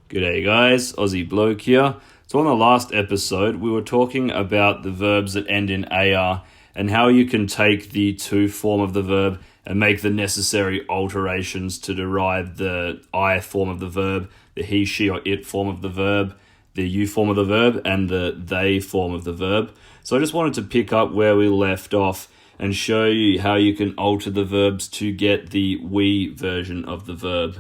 G'day guys, Aussie Bloke here. So on the last episode, we were talking about the verbs that end in AR and how you can take the to form of the verb and make the necessary alterations to derive the I form of the verb, the he, she, or it form of the verb, the you form of the verb, and the they form of the verb. So I just wanted to pick up where we left off and show you how you can alter the verbs to get the we version of the verb.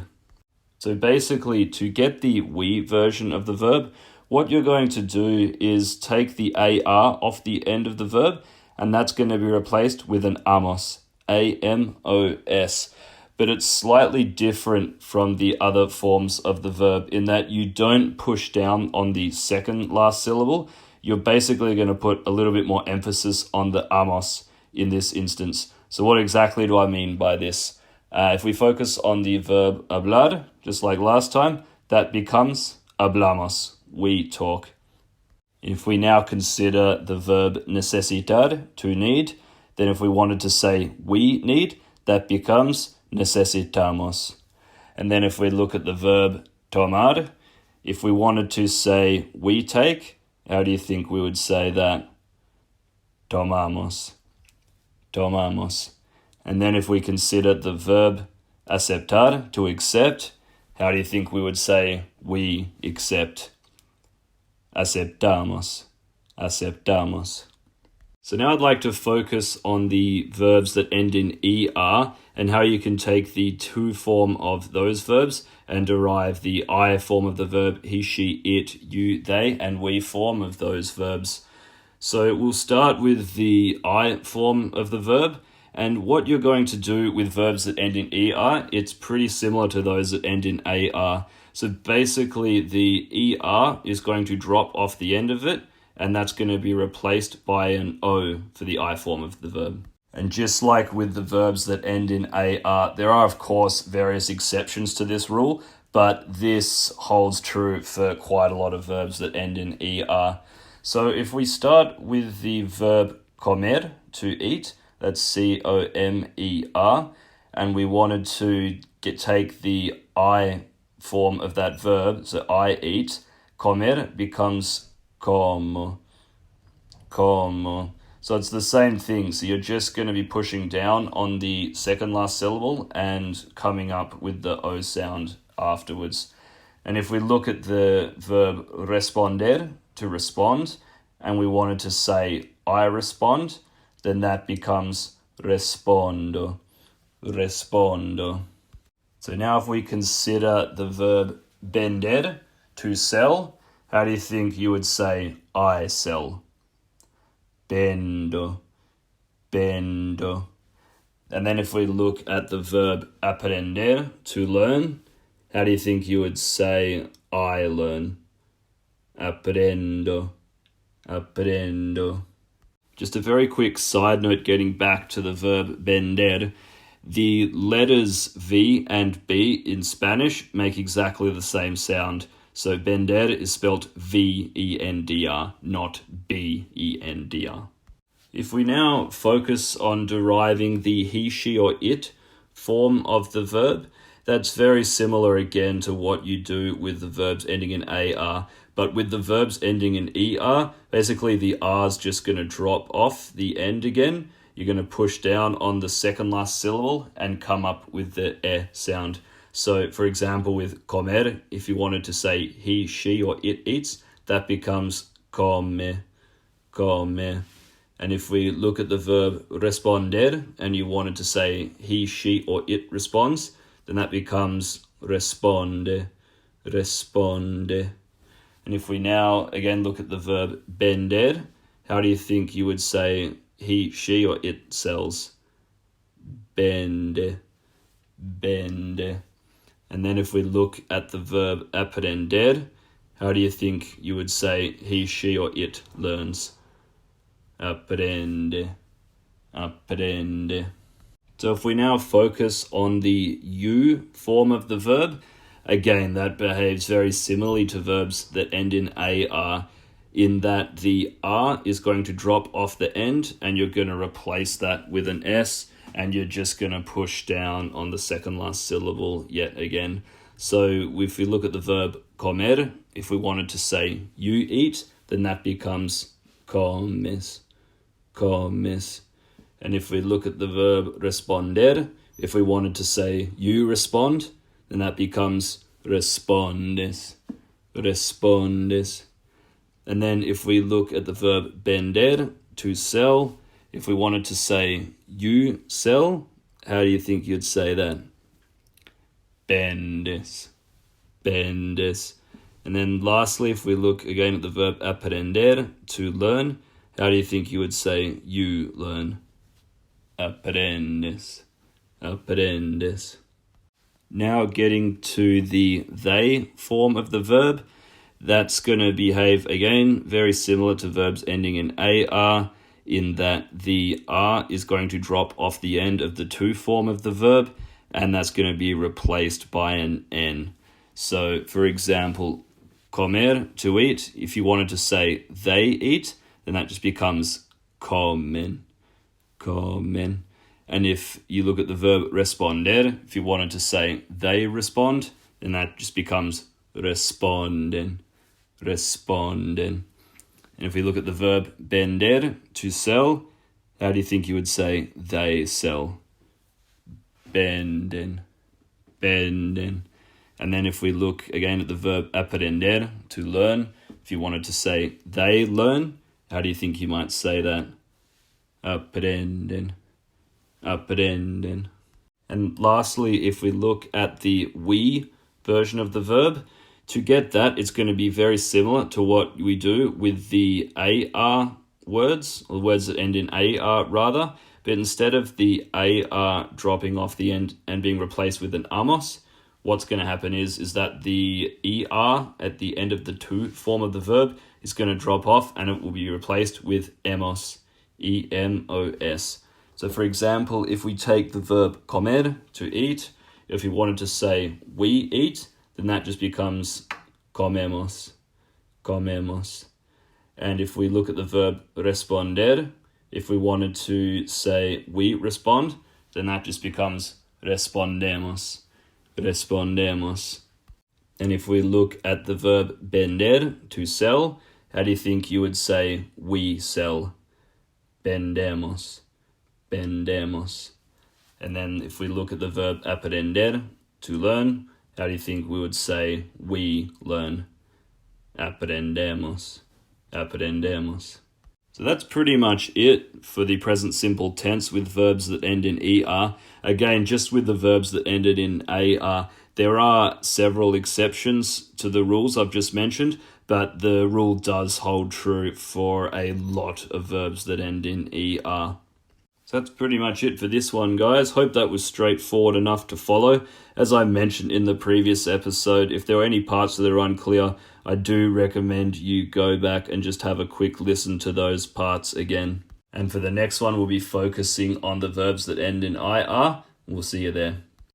So basically, to get the we version of the verb, what you're going to do is take the AR off the end of the verb, and that's going to be replaced with an amos, A-M-O-S. But it's slightly different from the other forms of the verb in that you don't push down on the second last syllable. You're basically going to put a little bit more emphasis on the amos in this instance. So what exactly do I mean by this? If we focus on the verb hablar, just like last time, that becomes hablamos, we talk. If we now consider the verb necesitar, to need, then if we wanted to say we need, that becomes necesitamos. And then if we look at the verb tomar, if we wanted to say we take, how do you think we would say that? Tomamos. Tomamos. And then if we consider the verb aceptar, to accept, how do you think we would say we accept? Aceptamos. Aceptamos. So now I'd like to focus on the verbs that end in ER and how you can take the to form of those verbs and derive the I form of the verb, he, she, it, you, they, and we form of those verbs. So we'll start with the I form of the verb. And what you're going to do with verbs that end in ER, it's pretty similar to those that end in AR. So basically the ER is going to drop off the end of it, and that's going to be replaced by an O for the I form of the verb. And just like with the verbs that end in AR, there are of course various exceptions to this rule, but this holds true for quite a lot of verbs that end in ER. So if we start with the verb comer, to eat, that's C-O-M-E-R, and we wanted to take the I form of that verb, so I eat, comer becomes como, como. So it's the same thing, so you're just going to be pushing down on the second last syllable and coming up with the O sound afterwards. And if we look at the verb responder, to respond, and we wanted to say I respond, then that becomes respondo, respondo. So now if we consider the verb vender, to sell, how do you think you would say I sell? Vendo, vendo. And then if we look at the verb aprender, to learn, how do you think you would say I learn? Aprendo, aprendo. Just a very quick side note getting back to the verb vender. The letters V and B in Spanish make exactly the same sound. So vender is spelled V-E-N-D-R, not B-E-N-D-R. If we now focus on deriving the he, she, or it form of the verb, that's very similar again to what you do with the verbs ending in AR. But with the verbs ending in ER, basically the R's just going to drop off the end again. You're going to push down on the second last syllable and come up with the E sound. So for example, with comer, if you wanted to say he, she, or it eats, that becomes come, come. And if we look at the verb responder and you wanted to say he, she, or it responds, then that becomes responde, responde. And if we now again look at the verb vender, how do you think you would say he, she, or it sells? Vende, vende. And then if we look at the verb aprender, how do you think you would say he, she, or it learns? Aprende, aprende. So if we now focus on the you form of the verb, again, that behaves very similarly to verbs that end in AR, in that the R is going to drop off the end and you're going to replace that with an S, and you're just going to push down on the second last syllable yet again. So if we look at the verb comer, if we wanted to say you eat, then that becomes comes, comes. And if we look at the verb responder, if we wanted to say you respond, then that becomes respondes, respondes. And then if we look at the verb vender, to sell, if we wanted to say you sell, how do you think you'd say that? Vendes, vendes. And then lastly, if we look again at the verb aprender, to learn, how do you think you would say you learn? Aprendes, aprendes. Now getting to the they form of the verb, that's going to behave again very similar to verbs ending in AR, in that the R is going to drop off the end of the to form of the verb, and that's going to be replaced by an N. So, for example, comer, to eat, if you wanted to say they eat, then that just becomes comen, comen. And if you look at the verb responder, if you wanted to say they respond, then that just becomes responden, responden. And if we look at the verb vender, to sell, how do you think you would say they sell? Venden, venden. And then if we look again at the verb aprender, to learn, if you wanted to say they learn, how do you think you might say that? Aprenden, aprenden. And lastly, if we look at the we version of the verb, to get that, it's going to be very similar to what we do with the AR words, or words that end in AR rather, but instead of the AR dropping off the end and being replaced with an amos, what's going to happen is that the ER at the end of the to form of the verb is going to drop off and it will be replaced with emos, E-M-O-S. So for example, if we take the verb comer, to eat, if we wanted to say we eat, then that just becomes comemos, comemos. And if we look at the verb responder, if we wanted to say we respond, then that just becomes respondemos, respondemos. And if we look at the verb vender, to sell, how do you think you would say we sell? Vendemos, vendemos. And then if we look at the verb aprender, to learn, how do you think we would say we learn? Aprendemos, aprendemos. So that's pretty much it for the present simple tense with verbs that end in ER. Again, just with the verbs that ended in AR, there are several exceptions to the rules I've just mentioned, but the rule does hold true for a lot of verbs that end in ER. So that's pretty much it for this one, guys. Hope that was straightforward enough to follow. As I mentioned in the previous episode, if there are any parts that are unclear, I do recommend you go back and just have a quick listen to those parts again. And for the next one, we'll be focusing on the verbs that end in IR. We'll see you there.